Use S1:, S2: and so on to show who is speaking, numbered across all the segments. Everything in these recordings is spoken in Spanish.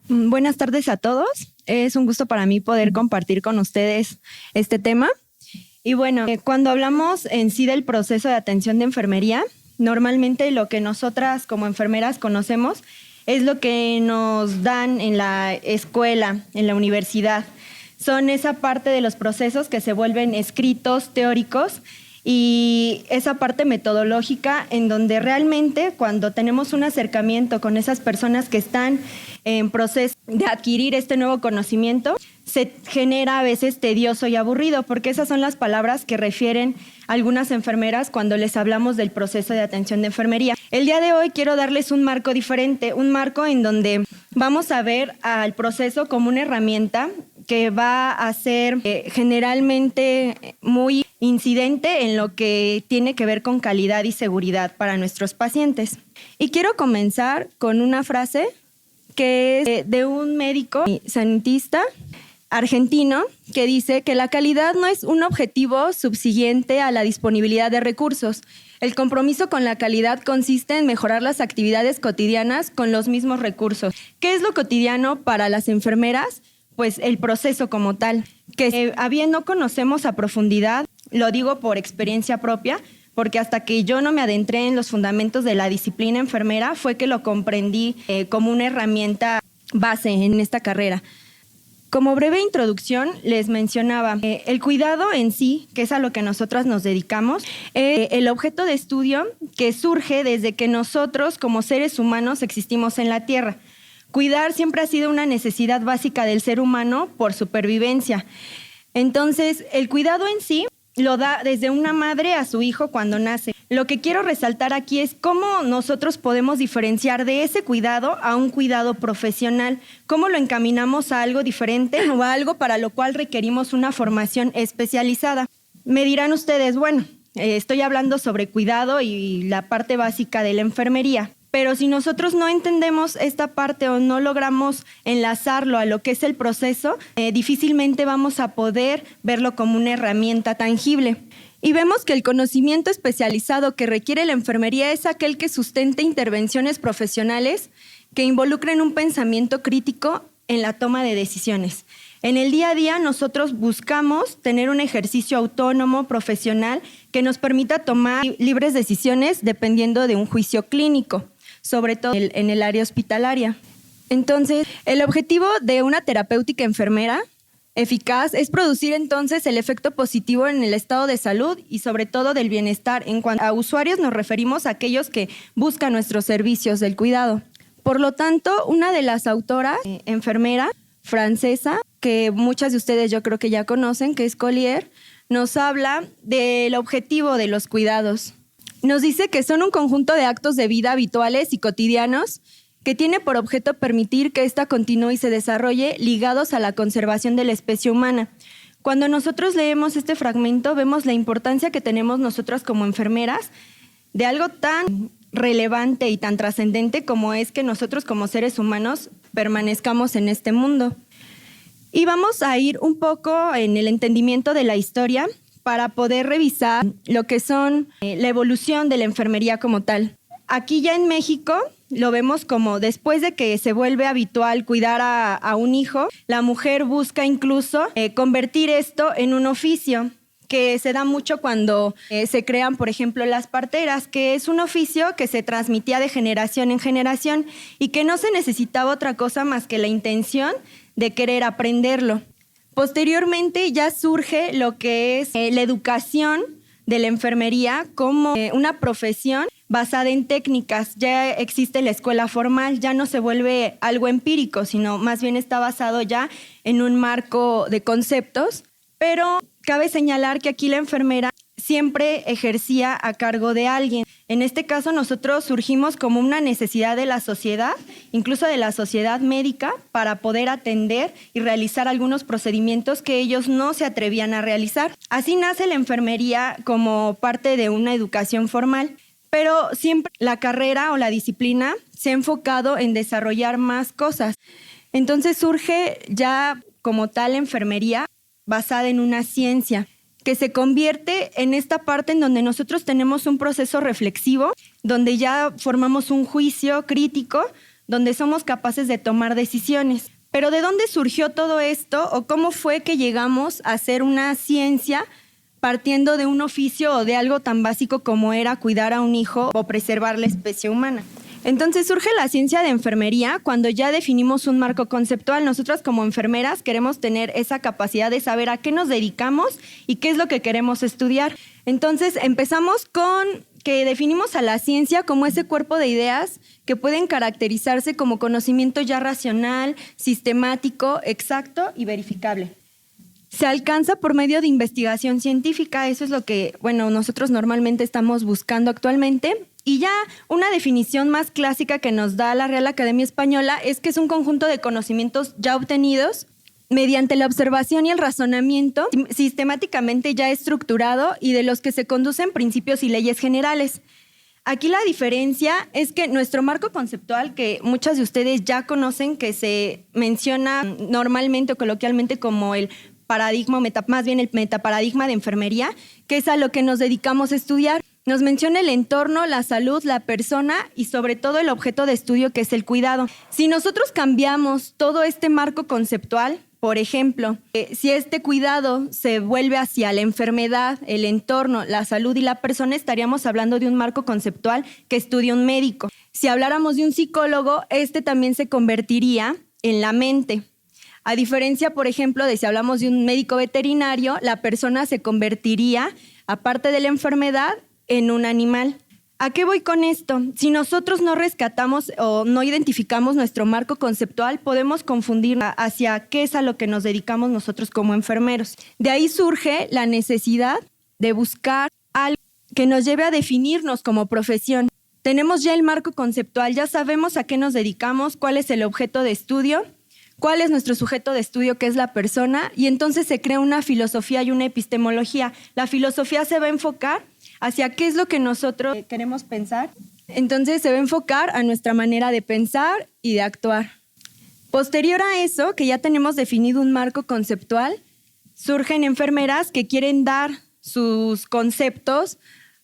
S1: Buenas tardes a todos. Es un gusto para mí poder compartir con ustedes este tema. Y bueno, cuando hablamos en sí del proceso de atención de enfermería, normalmente lo que nosotras como enfermeras conocemos es lo que nos dan en la escuela, en la universidad. Son esa parte de los procesos que se vuelven escritos, teóricos, y esa parte metodológica en donde realmente cuando tenemos un acercamiento con esas personas que están en proceso de adquirir este nuevo conocimiento, se genera a veces tedioso y aburrido, porque esas son las palabras que refieren algunas enfermeras cuando les hablamos del proceso de atención de enfermería. El día de hoy quiero darles un marco diferente, un marco en donde vamos a ver al proceso como una herramienta que va a ser generalmente muy incidente en lo que tiene que ver con calidad y seguridad para nuestros pacientes. Y quiero comenzar con una frase que es de un médico sanitista argentino que dice que la calidad no es un objetivo subsiguiente a la disponibilidad de recursos. El compromiso con la calidad consiste en mejorar las actividades cotidianas con los mismos recursos. ¿Qué es lo cotidiano para las enfermeras? Pues el proceso como tal, que bien no conocemos a profundidad, lo digo por experiencia propia, porque hasta que yo no me adentré en los fundamentos de la disciplina enfermera fue que lo comprendí como una herramienta base en esta carrera. Como breve introducción, les mencionaba, el cuidado en sí, que es a lo que nosotras nos dedicamos, es el objeto de estudio que surge desde que nosotros como seres humanos existimos en la Tierra. Cuidar siempre ha sido una necesidad básica del ser humano por supervivencia. Entonces, el cuidado en sí lo da desde una madre a su hijo cuando nace. Lo que quiero resaltar aquí es cómo nosotros podemos diferenciar de ese cuidado a un cuidado profesional, cómo lo encaminamos a algo diferente o a algo para lo cual requerimos una formación especializada. Me dirán ustedes, bueno, estoy hablando sobre cuidado y la parte básica de la enfermería. Pero si nosotros no entendemos esta parte o no logramos enlazarlo a lo que es el proceso, difícilmente vamos a poder verlo como una herramienta tangible. Y vemos que el conocimiento especializado que requiere la enfermería es aquel que sustente intervenciones profesionales que involucren un pensamiento crítico en la toma de decisiones. En el día a día nosotros buscamos tener un ejercicio autónomo, profesional, que nos permita tomar libres decisiones dependiendo de un juicio clínico, sobre todo en el área hospitalaria. Entonces, el objetivo de una terapéutica enfermera eficaz es producir entonces el efecto positivo en el estado de salud y sobre todo del bienestar. En cuanto a usuarios nos referimos a aquellos que buscan nuestros servicios del cuidado. Por lo tanto, una de las autoras, enfermera francesa, que muchas de ustedes yo creo que ya conocen, que es Collier, nos habla del objetivo de los cuidados. Nos dice que son un conjunto de actos de vida habituales y cotidianos que tiene por objeto permitir que ésta continúe y se desarrolle ligados a la conservación de la especie humana. Cuando nosotros leemos este fragmento, vemos la importancia que tenemos nosotras como enfermeras de algo tan relevante y tan trascendente como es que nosotros como seres humanos permanezcamos en este mundo. Y vamos a ir un poco en el entendimiento de la historia para poder revisar lo que son la evolución de la enfermería como tal. Aquí ya en México lo vemos como después de que se vuelve habitual cuidar a un hijo, la mujer busca incluso convertir esto en un oficio, que se da mucho cuando se crean, por ejemplo, las parteras, que es un oficio que se transmitía de generación en generación y que no se necesitaba otra cosa más que la intención de querer aprenderlo. Posteriormente ya surge lo que es la educación de la enfermería como una profesión basada en técnicas. Ya existe la escuela formal, ya no se vuelve algo empírico, sino más bien está basado ya en un marco de conceptos, pero cabe señalar que aquí la enfermera siempre ejercía a cargo de alguien. En este caso nosotros surgimos como una necesidad de la sociedad, incluso de la sociedad médica, para poder atender y realizar algunos procedimientos que ellos no se atrevían a realizar. Así nace la enfermería como parte de una educación formal, pero siempre la carrera o la disciplina se ha enfocado en desarrollar más cosas. Entonces surge ya como tal enfermería basada en una ciencia, que se convierte en esta parte en donde nosotros tenemos un proceso reflexivo, donde ya formamos un juicio crítico donde somos capaces de tomar decisiones. Pero ¿de dónde surgió todo esto o cómo fue que llegamos a hacer una ciencia partiendo de un oficio o de algo tan básico como era cuidar a un hijo o preservar la especie humana? Entonces surge la ciencia de enfermería cuando ya definimos un marco conceptual. Nosotras como enfermeras queremos tener esa capacidad de saber a qué nos dedicamos y qué es lo que queremos estudiar. Entonces empezamos con que definimos a la ciencia como ese cuerpo de ideas que pueden caracterizarse como conocimiento ya racional, sistemático, exacto y verificable. Se alcanza por medio de investigación científica, eso es lo que, nosotros normalmente estamos buscando actualmente. Y ya una definición más clásica que nos da la Real Academia Española es que es un conjunto de conocimientos ya obtenidos mediante la observación y el razonamiento sistemáticamente ya estructurado y de los que se conducen principios y leyes generales. Aquí la diferencia es que nuestro marco conceptual, que muchas de ustedes ya conocen, que se menciona normalmente o coloquialmente como el paradigma, más bien el metaparadigma de enfermería, que es a lo que nos dedicamos a estudiar. Nos menciona el entorno, la salud, la persona y sobre todo el objeto de estudio, que es el cuidado. Si nosotros cambiamos todo este marco conceptual, por ejemplo, si este cuidado se vuelve hacia la enfermedad, el entorno, la salud y la persona, estaríamos hablando de un marco conceptual que estudia un médico. Si habláramos de un psicólogo, este también se convertiría en la mente. A diferencia, por ejemplo, de si hablamos de un médico veterinario, la persona se convertiría, aparte de la enfermedad, en un animal. ¿A qué voy con esto? Si nosotros no rescatamos o no identificamos nuestro marco conceptual, podemos confundir hacia qué es a lo que nos dedicamos nosotros como enfermeros. De ahí surge la necesidad de buscar algo que nos lleve a definirnos como profesión. Tenemos ya el marco conceptual, ya sabemos a qué nos dedicamos, cuál es el objeto de estudio, cuál es nuestro sujeto de estudio, que es la persona, y entonces se crea una filosofía y una epistemología. La filosofía se va a enfocar hacia qué es lo que nosotros queremos pensar. Entonces se va a enfocar a nuestra manera de pensar y de actuar. Posterior a eso, que ya tenemos definido un marco conceptual, surgen enfermeras que quieren dar sus conceptos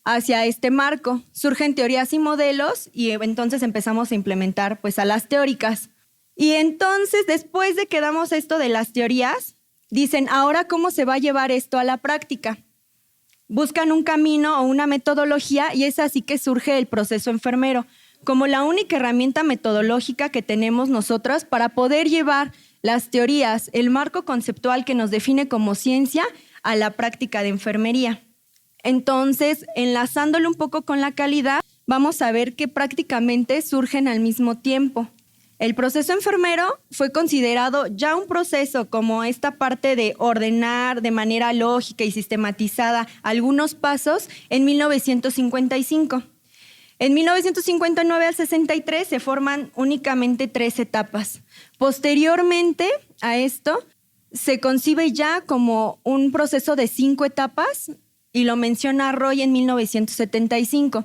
S1: hacia este marco. Surgen teorías y modelos y entonces empezamos a implementar a las teóricas. Y entonces, después de que damos esto de las teorías, dicen, ¿ahora cómo se va a llevar esto a la práctica? Buscan un camino o una metodología y es así que surge el proceso enfermero, como la única herramienta metodológica que tenemos nosotras para poder llevar las teorías, el marco conceptual que nos define como ciencia, a la práctica de enfermería. Entonces, enlazándolo un poco con la calidad, vamos a ver que prácticamente surgen al mismo tiempo. El proceso enfermero fue considerado ya un proceso como esta parte de ordenar de manera lógica y sistematizada algunos pasos en 1955. En 1959 al 63 se forman únicamente 3 etapas. Posteriormente a esto se concibe ya como un proceso de 5 etapas y lo menciona Roy en 1975.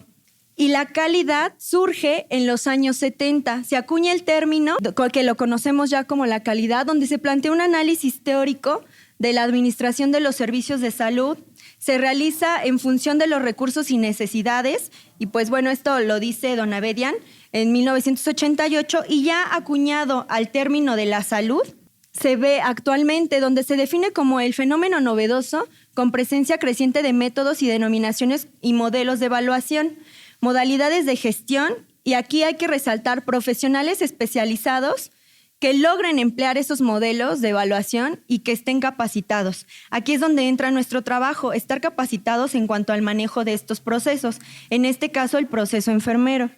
S1: Y la calidad surge en los años 70. Se acuña el término, que lo conocemos ya como la calidad, donde se plantea un análisis teórico de la administración de los servicios de salud. Se realiza en función de los recursos y necesidades. Y esto lo dice Don Abedian en 1988. Y ya acuñado al término de la salud, se ve actualmente, donde se define como el fenómeno novedoso con presencia creciente de métodos y denominaciones y modelos de evaluación, modalidades de gestión, y aquí hay que resaltar profesionales especializados que logren emplear esos modelos de evaluación y que estén capacitados. Aquí es donde entra nuestro trabajo, estar capacitados en cuanto al manejo de estos procesos, en este caso el proceso enfermero.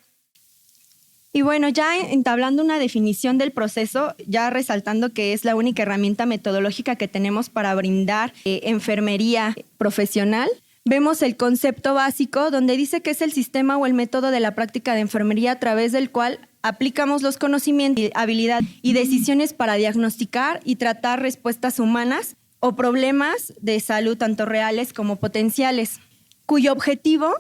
S1: Y ya entablando una definición del proceso, ya resaltando que es la única herramienta metodológica que tenemos para brindar enfermería profesional, vemos el concepto básico donde dice que es el sistema o el método de la práctica de enfermería a través del cual aplicamos los conocimientos, habilidades y decisiones para diagnosticar y tratar respuestas humanas o problemas de salud tanto reales como potenciales, cuyo objetivo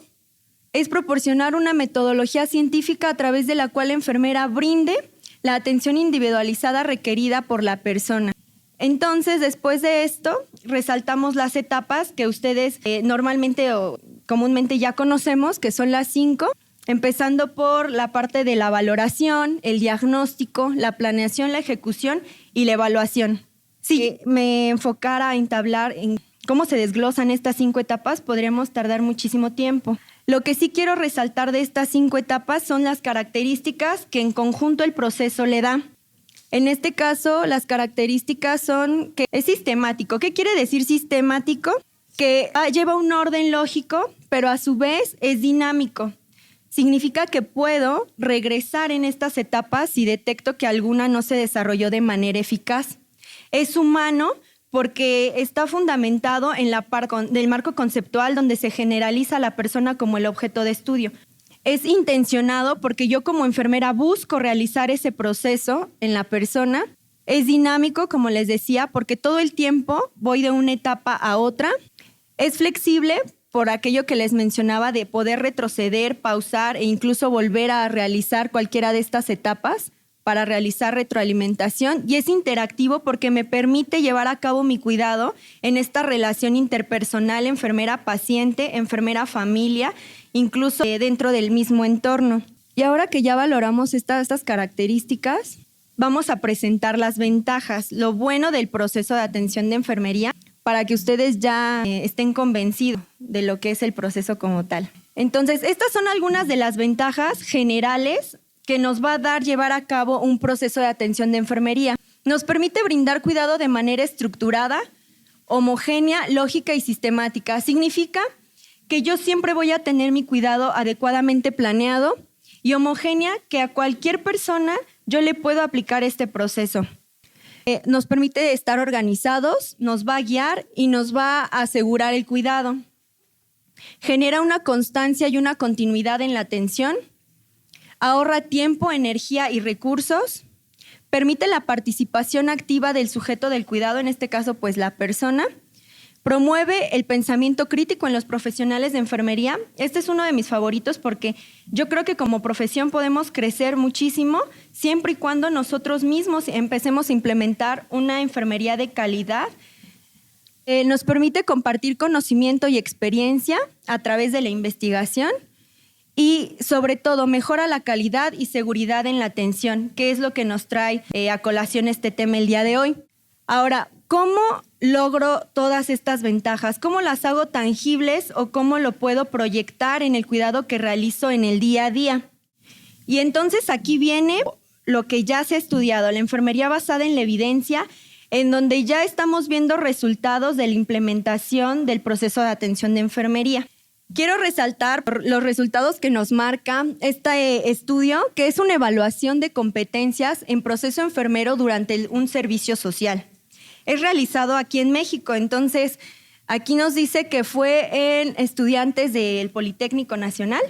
S1: es proporcionar una metodología científica a través de la cual la enfermera brinde la atención individualizada requerida por la persona. Entonces, después de esto, resaltamos las etapas que ustedes normalmente o comúnmente ya conocemos, que son las 5. empezando por la parte de la valoración, el diagnóstico, la planeación, la ejecución y la evaluación. Si me enfocara a entablar en cómo se desglosan estas 5 etapas, podríamos tardar muchísimo tiempo. Lo que sí quiero resaltar de estas 5 etapas son las características que en conjunto el proceso le da. En este caso, las características son que es sistemático. ¿Qué quiere decir sistemático? Que lleva un orden lógico, pero a su vez es dinámico. Significa que puedo regresar en estas etapas si detecto que alguna no se desarrolló de manera eficaz. Es humano porque está fundamentado en la parte del marco conceptual donde se generaliza a la persona como el objeto de estudio. Es intencionado porque yo como enfermera busco realizar ese proceso en la persona. Es dinámico, como les decía, porque todo el tiempo voy de una etapa a otra. Es flexible por aquello que les mencionaba de poder retroceder, pausar e incluso volver a realizar cualquiera de estas etapas para realizar retroalimentación, y es interactivo porque me permite llevar a cabo mi cuidado en esta relación interpersonal enfermera-paciente, enfermera-familia, incluso dentro del mismo entorno. Y ahora que ya valoramos estas características, vamos a presentar las ventajas, lo bueno del proceso de atención de enfermería, para que ustedes ya estén convencidos de lo que es el proceso como tal. Entonces, estas son algunas de las ventajas generales que nos va a dar llevar a cabo un proceso de atención de enfermería. Nos permite brindar cuidado de manera estructurada, homogénea, lógica y sistemática. Significa que yo siempre voy a tener mi cuidado adecuadamente planeado y homogénea, que a cualquier persona yo le puedo aplicar este proceso. Nos permite estar organizados, nos va a guiar y nos va a asegurar el cuidado. Genera una constancia y una continuidad en la atención. Ahorra tiempo, energía y recursos. Permite la participación activa del sujeto del cuidado, en este caso, pues la persona. Promueve el pensamiento crítico en los profesionales de enfermería. Este es uno de mis favoritos porque yo creo que como profesión podemos crecer muchísimo siempre y cuando nosotros mismos empecemos a implementar una enfermería de calidad. Nos permite compartir conocimiento y experiencia a través de la investigación y, sobre todo, mejora la calidad y seguridad en la atención, que es lo que nos trae a colación este tema el día de hoy. Ahora, ¿cómo logro todas estas ventajas? ¿Cómo las hago tangibles o cómo lo puedo proyectar en el cuidado que realizo en el día a día? Y entonces aquí viene lo que ya se ha estudiado, la enfermería basada en la evidencia, en donde ya estamos viendo resultados de la implementación del proceso de atención de enfermería. Quiero resaltar los resultados que nos marca este estudio, que es una evaluación de competencias en proceso enfermero durante un servicio social. Es realizado aquí en México, entonces aquí nos dice que fue en estudiantes del Politécnico Nacional.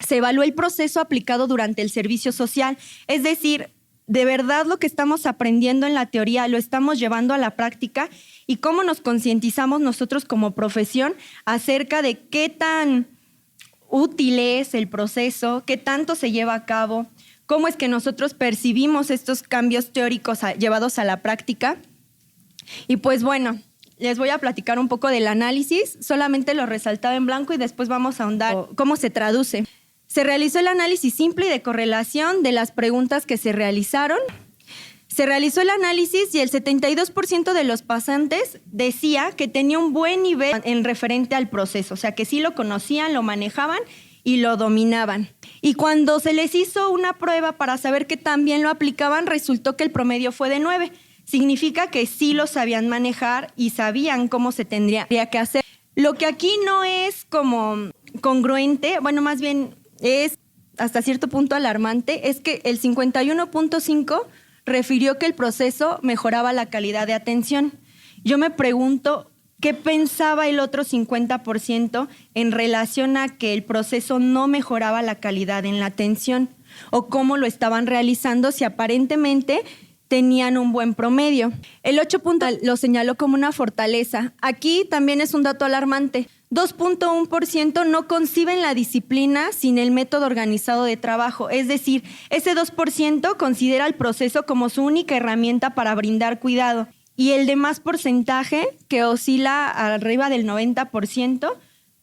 S1: Se evaluó el proceso aplicado durante el servicio social, es decir, de verdad lo que estamos aprendiendo en la teoría lo estamos llevando a la práctica y cómo nos concientizamos nosotros como profesión acerca de qué tan útil es el proceso, qué tanto se lleva a cabo, cómo es que nosotros percibimos estos cambios teóricos llevados a la práctica. Y pues bueno, les voy a platicar un poco del análisis, solamente lo resaltado en blanco y después vamos a ahondar cómo se traduce. Se realizó el análisis simple y de correlación de las preguntas que se realizaron. Se realizó el análisis y el 72% de los pasantes decía que tenía un buen nivel en referente al proceso, o sea que sí lo conocían, lo manejaban y lo dominaban. Y cuando se les hizo una prueba para saber que también lo aplicaban, resultó que el promedio fue de 9. Significa que sí lo sabían manejar y sabían cómo se tendría que hacer. Lo que aquí no es como congruente, bueno, más bien es hasta cierto punto alarmante, es que el 51.5 refirió que el proceso mejoraba la calidad de atención. Yo me pregunto qué pensaba el otro 50% en relación a que el proceso no mejoraba la calidad en la atención o cómo lo estaban realizando si aparentemente tenían un buen promedio. El 8 lo señaló como una fortaleza. Aquí también es un dato alarmante. 2.1% no conciben la disciplina sin el método organizado de trabajo. Es decir, ese 2% considera el proceso como su única herramienta para brindar cuidado. Y el demás porcentaje, que oscila arriba del 90%,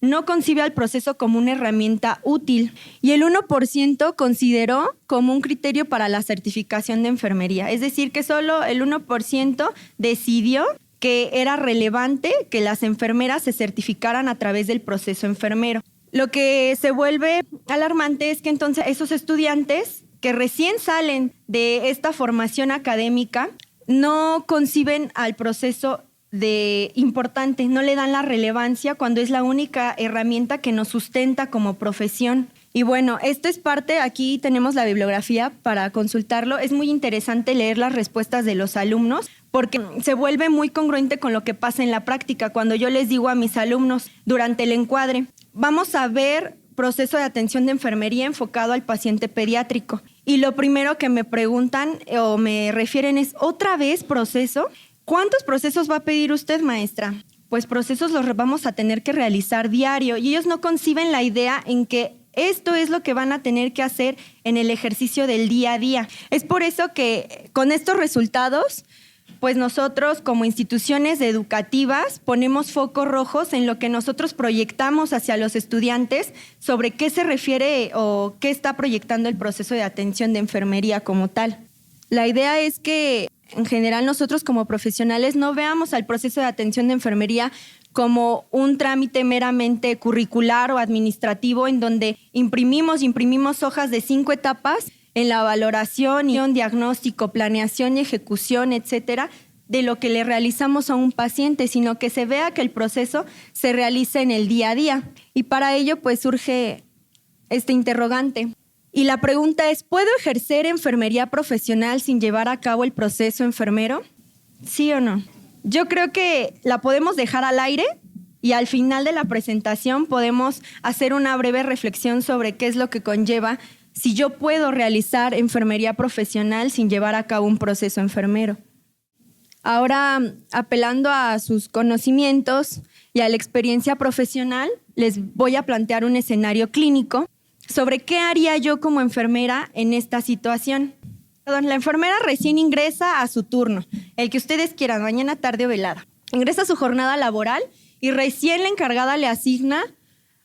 S1: no concibe al proceso como una herramienta útil y el 1% consideró como un criterio para la certificación de enfermería. Es decir, que solo el 1% decidió que era relevante que las enfermeras se certificaran a través del proceso enfermero. Lo que se vuelve alarmante es que entonces esos estudiantes que recién salen de esta formación académica no conciben al proceso de importante, no le dan la relevancia cuando es la única herramienta que nos sustenta como profesión. Y bueno, esto es parte, aquí tenemos la bibliografía para consultarlo. Es muy interesante leer las respuestas de los alumnos porque se vuelve muy congruente con lo que pasa en la práctica. Cuando yo les digo a mis alumnos durante el encuadre, vamos a ver proceso de atención de enfermería enfocado al paciente pediátrico. Y lo primero que me preguntan o me refieren es, ¿otra vez proceso? ¿Cuántos procesos va a pedir usted, maestra? Pues procesos los vamos a tener que realizar diario y ellos no conciben la idea en que esto es lo que van a tener que hacer en el ejercicio del día a día. Es por eso que con estos resultados, pues nosotros como instituciones educativas ponemos focos rojos en lo que nosotros proyectamos hacia los estudiantes sobre qué se refiere o qué está proyectando el proceso de atención de enfermería como tal. La idea es que en general nosotros como profesionales no veamos al proceso de atención de enfermería como un trámite meramente curricular o administrativo en donde imprimimos hojas de 5 etapas en la valoración, diagnóstico, planeación y ejecución, etcétera, de lo que le realizamos a un paciente, sino que se vea que el proceso se realiza en el día a día. Y para ello pues surge este interrogante. Y la pregunta es, ¿puedo ejercer enfermería profesional sin llevar a cabo el proceso enfermero? ¿Sí o no? Yo creo que la podemos dejar al aire y al final de la presentación podemos hacer una breve reflexión sobre qué es lo que conlleva si yo puedo realizar enfermería profesional sin llevar a cabo un proceso enfermero. Ahora, apelando a sus conocimientos y a la experiencia profesional, les voy a plantear un escenario clínico sobre qué haría yo como enfermera en esta situación. La enfermera recién ingresa a su turno, el que ustedes quieran, mañana, tarde o velada. Ingresa a su jornada laboral y recién la encargada le asigna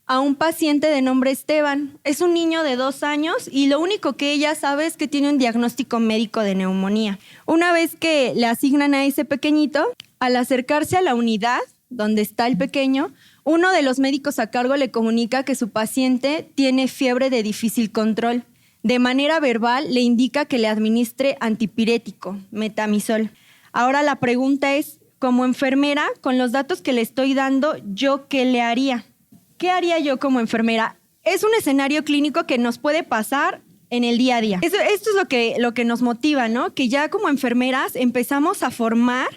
S1: a un paciente de nombre Esteban. Es un niño de 2 años y lo único que ella sabe es que tiene un diagnóstico médico de neumonía. Una vez que le asignan a ese pequeñito, al acercarse a la unidad donde está el pequeño, uno de los médicos a cargo le comunica que su paciente tiene fiebre de difícil control. De manera verbal le indica que le administre antipirético, metamizol. Ahora la pregunta es, como enfermera, con los datos que le estoy dando, ¿yo qué le haría? ¿Qué haría yo como enfermera? Es un escenario clínico que nos puede pasar en el día a día. Esto es lo que nos motiva, ¿no? Que ya como enfermeras empezamos a formar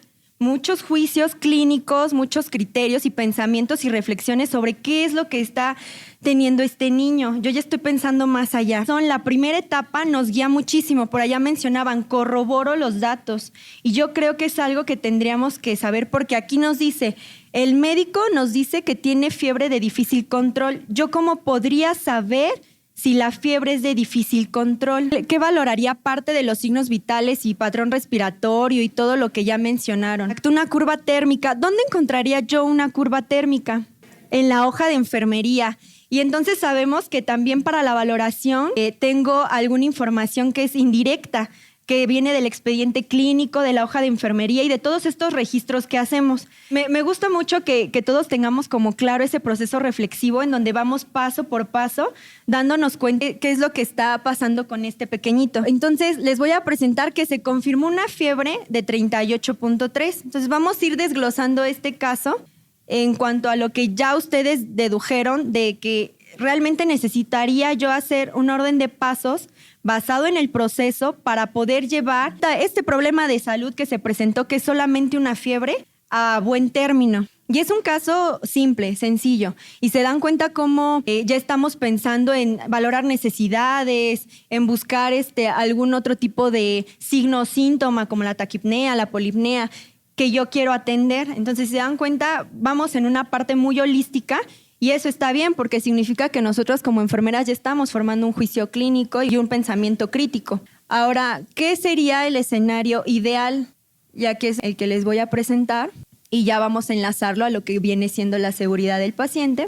S1: muchos juicios clínicos, muchos criterios y pensamientos y reflexiones sobre qué es lo que está teniendo este niño. Yo ya estoy pensando más allá. La primera etapa nos guía muchísimo. Por allá mencionaban, corroboro los datos. Y yo creo que es algo que tendríamos que saber porque aquí nos dice, el médico nos dice que tiene fiebre de difícil control. ¿Yo cómo podría saber si la fiebre es de difícil control? ¿Qué valoraría parte de los signos vitales y patrón respiratorio y todo lo que ya mencionaron? Una curva térmica. ¿Dónde encontraría yo una curva térmica? En la hoja de enfermería. Y entonces sabemos que también para la valoración tengo alguna información que es indirecta, que viene del expediente clínico, de la hoja de enfermería y de todos estos registros que hacemos. Me gusta mucho que todos tengamos como claro ese proceso reflexivo en donde vamos paso por paso dándonos cuenta de qué es lo que está pasando con este pequeñito. Entonces, les voy a presentar que se confirmó una fiebre de 38.3. Entonces, vamos a ir desglosando este caso en cuanto a lo que ya ustedes dedujeron de que realmente necesitaría yo hacer un orden de pasos basado en el proceso para poder llevar este problema de salud que se presentó, que es solamente una fiebre, a buen término. Y es un caso simple, sencillo, y se dan cuenta cómo ya estamos pensando en valorar necesidades, en buscar algún otro tipo de signo o síntoma como la taquipnea, la polipnea, que yo quiero atender. Entonces, si se dan cuenta, vamos en una parte muy holística y eso está bien porque significa que nosotros como enfermeras ya estamos formando un juicio clínico y un pensamiento crítico. Ahora, ¿qué sería el escenario ideal? Ya que es el que les voy a presentar y ya vamos a enlazarlo a lo que viene siendo la seguridad del paciente.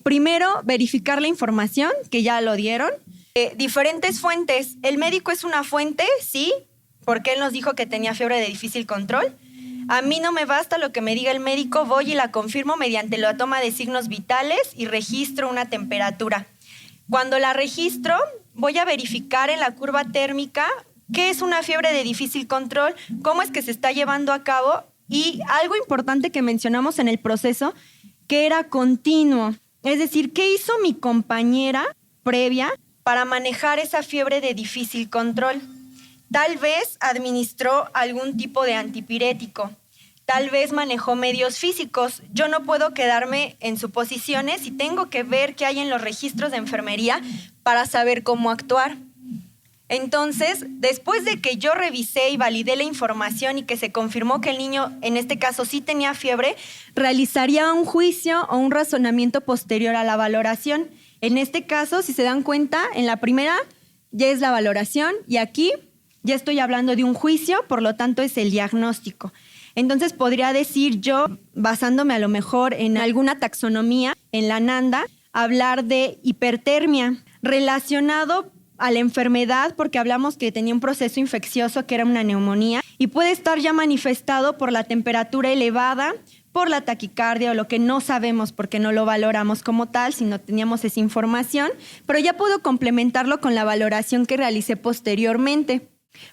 S1: Primero, verificar la información, que ya lo dieron. Diferentes fuentes. El médico es una fuente, sí, porque él nos dijo que tenía fiebre de difícil control. A mí no me basta lo que me diga el médico, voy y la confirmo mediante la toma de signos vitales y registro una temperatura. Cuando la registro, voy a verificar en la curva térmica qué es una fiebre de difícil control, cómo es que se está llevando a cabo y algo importante que mencionamos en el proceso, que era continuo. Es decir, ¿qué hizo mi compañera previa para manejar esa fiebre de difícil control? Tal vez administró algún tipo de antipirético. Tal vez manejó medios físicos. Yo no puedo quedarme en suposiciones y tengo que ver qué hay en los registros de enfermería para saber cómo actuar. Entonces, después de que yo revisé y validé la información y que se confirmó que el niño, en este caso, sí tenía fiebre, realizaría un juicio o un razonamiento posterior a la valoración. En este caso, si se dan cuenta, en la primera ya es la valoración y aquí ya estoy hablando de un juicio, por lo tanto es el diagnóstico. Entonces podría decir yo, basándome a lo mejor en alguna taxonomía, en la NANDA, hablar de hipertermia relacionado a la enfermedad, porque hablamos que tenía un proceso infeccioso que era una neumonía y puede estar ya manifestado por la temperatura elevada, por la taquicardia o lo que no sabemos porque no lo valoramos como tal, si no teníamos esa información, pero ya puedo complementarlo con la valoración que realicé posteriormente.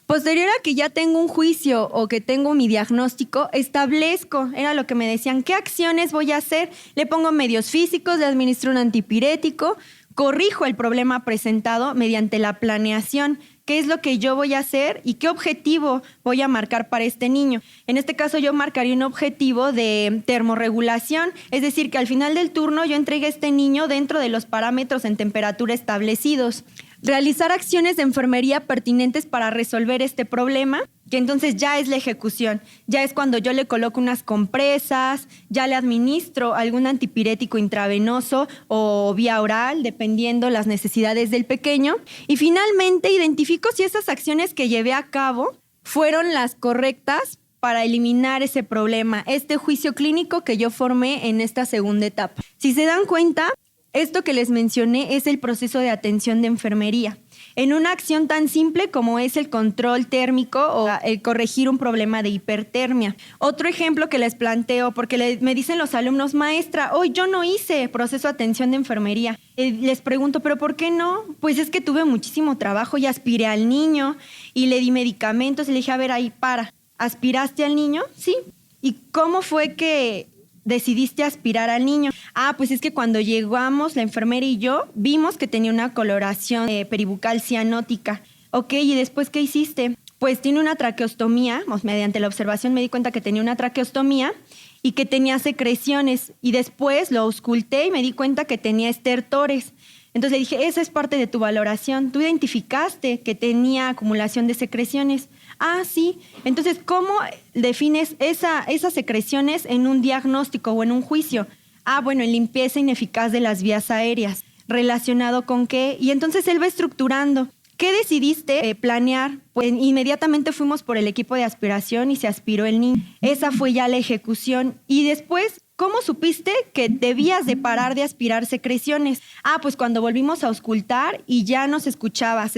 S1: Posterior a que ya tengo un juicio o que tengo mi diagnóstico, establezco, era lo que me decían, ¿qué acciones voy a hacer? Le pongo medios físicos, le administro un antipirético, corrijo el problema presentado mediante la planeación. ¿Qué es lo que yo voy a hacer y qué objetivo voy a marcar para este niño? En este caso yo marcaría un objetivo de termorregulación, es decir, que al final del turno yo entregue a este niño dentro de los parámetros en temperatura establecidos. Realizar acciones de enfermería pertinentes para resolver este problema, que entonces ya es la ejecución, ya es cuando yo le coloco unas compresas, ya le administro algún antipirético intravenoso o vía oral, dependiendo las necesidades del pequeño. Y finalmente identifico si esas acciones que llevé a cabo fueron las correctas para eliminar ese problema, este juicio clínico que yo formé en esta segunda etapa. Si se dan cuenta, esto que les mencioné es el proceso de atención de enfermería. En una acción tan simple como es el control térmico o el corregir un problema de hipertermia. Otro ejemplo que les planteo, porque me dicen los alumnos, maestra, hoy yo no hice proceso de atención de enfermería. Les pregunto, ¿pero por qué no? Pues es que tuve muchísimo trabajo y aspiré al niño y le di medicamentos y le dije, a ver, ahí para. ¿Aspiraste al niño? Sí. ¿Y cómo fue que decidiste aspirar al niño? Pues es que cuando llegamos, la enfermera y yo, vimos que tenía una coloración peribucal cianótica. Ok, ¿y después qué hiciste? Pues tiene una traqueostomía, mediante la observación me di cuenta que tenía una traqueostomía y que tenía secreciones. Y después lo ausculté y me di cuenta que tenía estertores. Entonces le dije, esa es parte de tu valoración. Tú identificaste que tenía acumulación de secreciones. Sí. Entonces, ¿cómo defines esas secreciones en un diagnóstico o en un juicio? Bueno, en limpieza ineficaz de las vías aéreas. ¿Relacionado con qué? Y entonces él va estructurando. ¿Qué decidiste planear? Pues inmediatamente fuimos por el equipo de aspiración y se aspiró el niño. Esa fue ya la ejecución. Y después, ¿cómo supiste que debías de parar de aspirar secreciones? Pues cuando volvimos a auscultar y ya no se escuchaba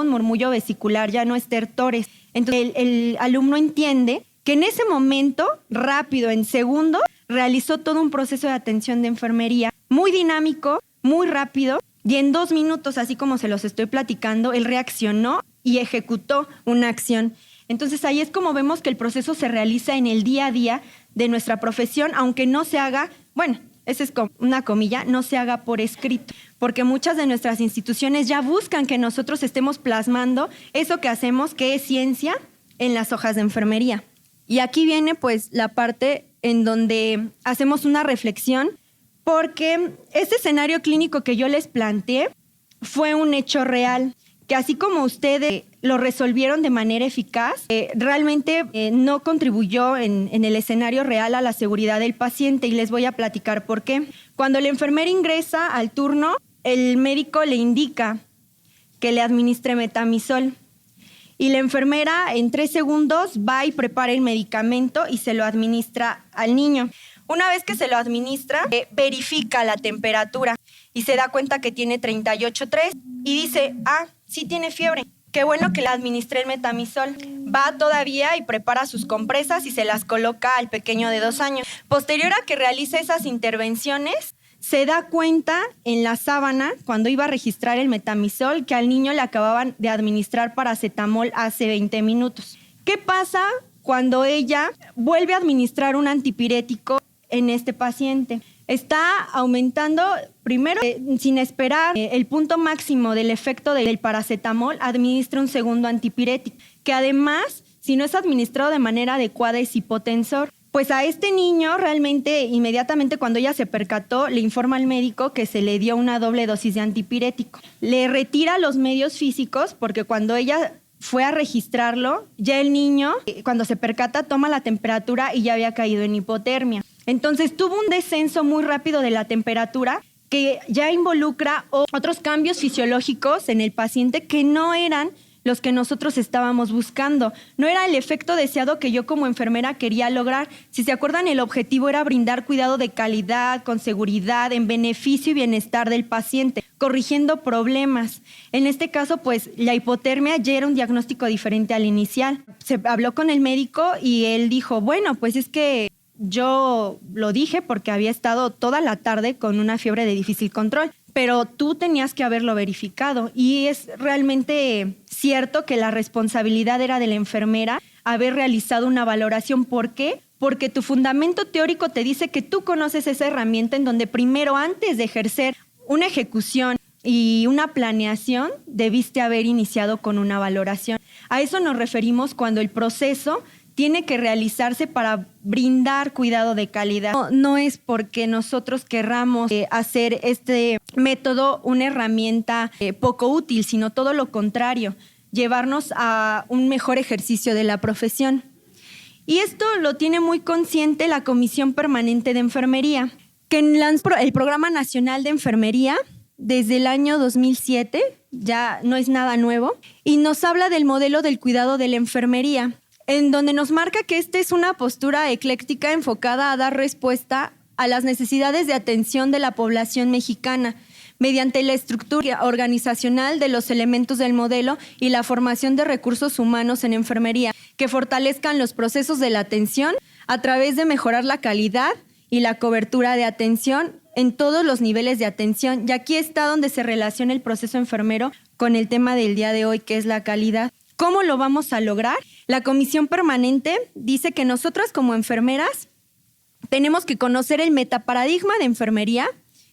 S1: un murmullo vesicular, ya no estertores. Entonces el alumno entiende que en ese momento, rápido, en segundos, realizó todo un proceso de atención de enfermería muy dinámico, muy rápido, y en 2 minutos, así como se los estoy platicando, él reaccionó y ejecutó una acción. Entonces ahí es como vemos que el proceso se realiza en el día a día de nuestra profesión, aunque no se haga, esa es una comilla, no se haga por escrito, porque muchas de nuestras instituciones ya buscan que nosotros estemos plasmando eso que hacemos, que es ciencia, en las hojas de enfermería. Y aquí viene pues la parte en donde hacemos una reflexión, porque este escenario clínico que yo les planteé fue un hecho real, que así como ustedes lo resolvieron de manera eficaz, realmente no contribuyó en el escenario real a la seguridad del paciente, y les voy a platicar por qué. Cuando la enfermera ingresa al turno, el médico le indica que le administre metamizol. Y la enfermera en 3 segundos va y prepara el medicamento y se lo administra al niño. Una vez que se lo administra, verifica la temperatura. y se da cuenta que tiene 38.3 y dice, sí tiene fiebre. Qué bueno que le administré el metamizol. Va todavía y prepara sus compresas y se las coloca al pequeño de 2 años. Posterior a que realice esas intervenciones, se da cuenta en la sábana, cuando iba a registrar el metamizol, que al niño le acababan de administrar paracetamol hace 20 minutos. ¿Qué pasa cuando ella vuelve a administrar un antipirético en este paciente? Está aumentando, primero, sin esperar el punto máximo del efecto del paracetamol, administra un segundo antipirético, que además, si no es administrado de manera adecuada, es hipotensor. Pues a este niño realmente, inmediatamente cuando ella se percató, le informa al médico que se le dio una doble dosis de antipirético. Le retira los medios físicos porque cuando ella fue a registrarlo, ya el niño, cuando se percata, toma la temperatura y ya había caído en hipotermia. Entonces tuvo un descenso muy rápido de la temperatura que ya involucra otros cambios fisiológicos en el paciente que no eran los que nosotros estábamos buscando. No era el efecto deseado que yo como enfermera quería lograr. Si se acuerdan, el objetivo era brindar cuidado de calidad, con seguridad, en beneficio y bienestar del paciente, corrigiendo problemas. En este caso, pues, la hipotermia ya era un diagnóstico diferente al inicial. Se habló con el médico y él dijo, bueno, pues es que yo lo dije porque había estado toda la tarde con una fiebre de difícil control, pero tú tenías que haberlo verificado. Y es realmente cierto que la responsabilidad era de la enfermera haber realizado una valoración. ¿Por qué? Porque tu fundamento teórico te dice que tú conoces esa herramienta en donde primero, antes de ejercer una ejecución y una planeación, debiste haber iniciado con una valoración. A eso nos referimos cuando el proceso tiene que realizarse para brindar cuidado de calidad. No es porque nosotros querramos hacer este método una herramienta poco útil, sino todo lo contrario, llevarnos a un mejor ejercicio de la profesión. Y esto lo tiene muy consciente la Comisión Permanente de Enfermería, que lanzó el Programa Nacional de Enfermería desde el año 2007, ya no es nada nuevo, y nos habla del modelo del cuidado de la enfermería, en donde nos marca que esta es una postura ecléctica enfocada a dar respuesta a las necesidades de atención de la población mexicana mediante la estructura organizacional de los elementos del modelo y la formación de recursos humanos en enfermería que fortalezcan los procesos de la atención a través de mejorar la calidad y la cobertura de atención en todos los niveles de atención. Y aquí está donde se relaciona el proceso enfermero con el tema del día de hoy, que es la calidad. ¿Cómo lo vamos a lograr? La Comisión Permanente dice que nosotras como enfermeras tenemos que conocer el metaparadigma de enfermería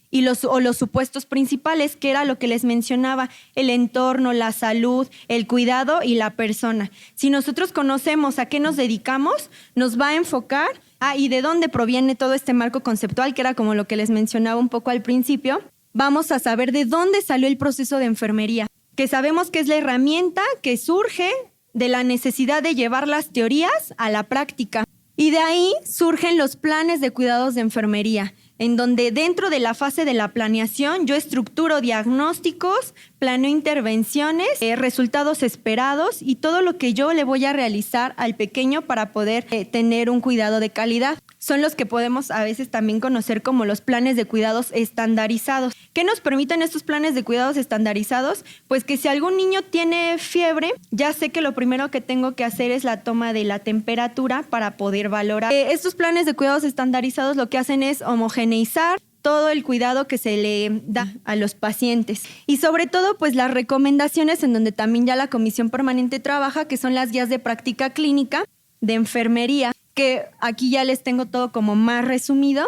S1: y los supuestos principales, que era lo que les mencionaba, el entorno, la salud, el cuidado y la persona. Si nosotros conocemos a qué nos dedicamos, nos va a enfocar y de dónde proviene todo este marco conceptual, que era como lo que les mencionaba un poco al principio. Vamos a saber de dónde salió el proceso de enfermería, que sabemos que es la herramienta que surge de la necesidad de llevar las teorías a la práctica. Y de ahí surgen los planes de cuidados de enfermería, en donde dentro de la fase de la planeación yo estructuro diagnósticos, planeo intervenciones, resultados esperados y todo lo que yo le voy a realizar al pequeño para poder tener un cuidado de calidad. Son los que podemos a veces también conocer como los planes de cuidados estandarizados. ¿Qué nos permiten estos planes de cuidados estandarizados? Pues que si algún niño tiene fiebre, ya sé que lo primero que tengo que hacer es la toma de la temperatura para poder valorar. Estos planes de cuidados estandarizados lo que hacen es homogeneizar todo el cuidado que se le da a los pacientes. Y sobre todo, pues las recomendaciones en donde también ya la Comisión Permanente trabaja, que son las guías de práctica clínica de enfermería, que aquí ya les tengo todo como más resumido,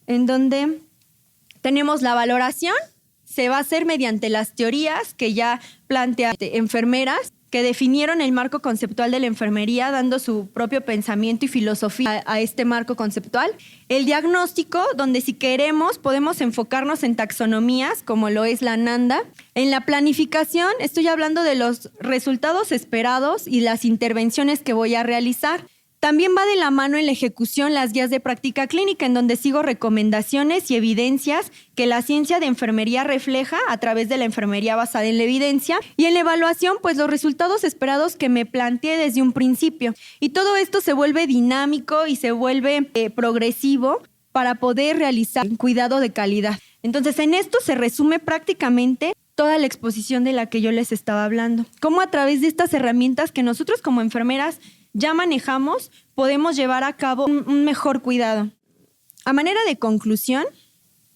S1: en donde tenemos la valoración, se va a hacer mediante las teorías que ya plantean enfermeras, que definieron el marco conceptual de la enfermería, dando su propio pensamiento y filosofía a este marco conceptual. El diagnóstico, donde si queremos podemos enfocarnos en taxonomías, como lo es la NANDA. En la planificación, estoy hablando de los resultados esperados y las intervenciones que voy a realizar. También va de la mano en la ejecución las guías de práctica clínica, en donde sigo recomendaciones y evidencias que la ciencia de enfermería refleja a través de la enfermería basada en la evidencia. Y en la evaluación, pues los resultados esperados que me planteé desde un principio. Y todo esto se vuelve dinámico y se vuelve progresivo para poder realizar cuidado de calidad. Entonces, en esto se resume prácticamente toda la exposición de la que yo les estaba hablando. Cómo a través de estas herramientas que nosotros como enfermeras ya manejamos, podemos llevar a cabo un mejor cuidado. A manera de conclusión,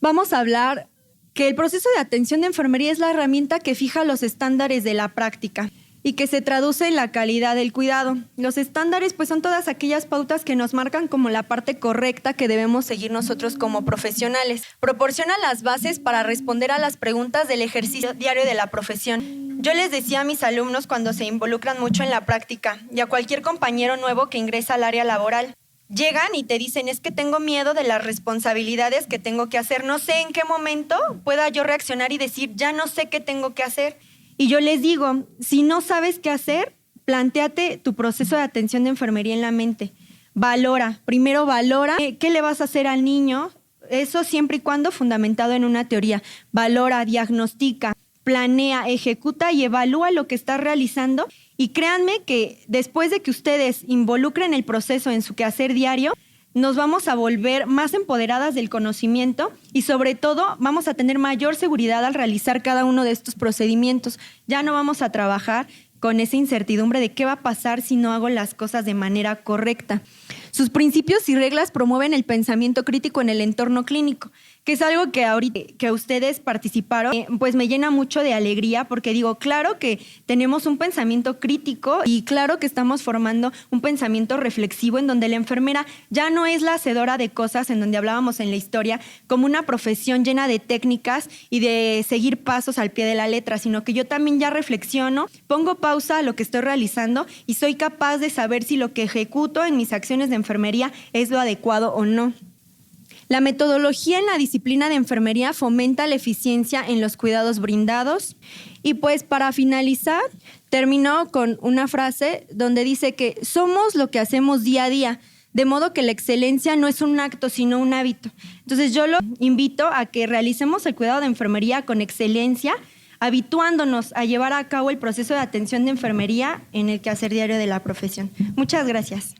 S1: vamos a hablar que el proceso de atención de enfermería es la herramienta que fija los estándares de la práctica y que se traduce en la calidad del cuidado. Los estándares pues son todas aquellas pautas que nos marcan como la parte correcta que debemos seguir nosotros como profesionales. Proporcionan las bases para responder a las preguntas del ejercicio diario de la profesión. Yo les decía a mis alumnos cuando se involucran mucho en la práctica y a cualquier compañero nuevo que ingresa al área laboral. Llegan y te dicen, es que tengo miedo de las responsabilidades que tengo que hacer. No sé en qué momento pueda yo reaccionar y decir, ya no sé qué tengo que hacer. Y yo les digo, si no sabes qué hacer, plantéate tu proceso de atención de enfermería en la mente. Primero valora qué le vas a hacer al niño, eso siempre y cuando fundamentado en una teoría. Valora, diagnostica, planea, ejecuta y evalúa lo que estás realizando. Y créanme que después de que ustedes involucren el proceso en su quehacer diario, nos vamos a volver más empoderadas del conocimiento y sobre todo vamos a tener mayor seguridad al realizar cada uno de estos procedimientos. Ya no vamos a trabajar con esa incertidumbre de qué va a pasar si no hago las cosas de manera correcta. Sus principios y reglas promueven el pensamiento crítico en el entorno clínico, que es algo que ahorita que ustedes participaron, pues me llena mucho de alegría porque digo, claro que tenemos un pensamiento crítico y claro que estamos formando un pensamiento reflexivo en donde la enfermera ya no es la hacedora de cosas, en donde hablábamos en la historia, como una profesión llena de técnicas y de seguir pasos al pie de la letra, sino que yo también ya reflexiono, pongo pausa a lo que estoy realizando y soy capaz de saber si lo que ejecuto en mis acciones de enfermería es lo adecuado o no. La metodología en la disciplina de enfermería fomenta la eficiencia en los cuidados brindados. Y pues para finalizar, termino con una frase donde dice que somos lo que hacemos día a día, de modo que la excelencia no es un acto, sino un hábito. Entonces yo lo invito a que realicemos el cuidado de enfermería con excelencia, habituándonos a llevar a cabo el proceso de atención de enfermería en el quehacer diario de la profesión. Muchas gracias.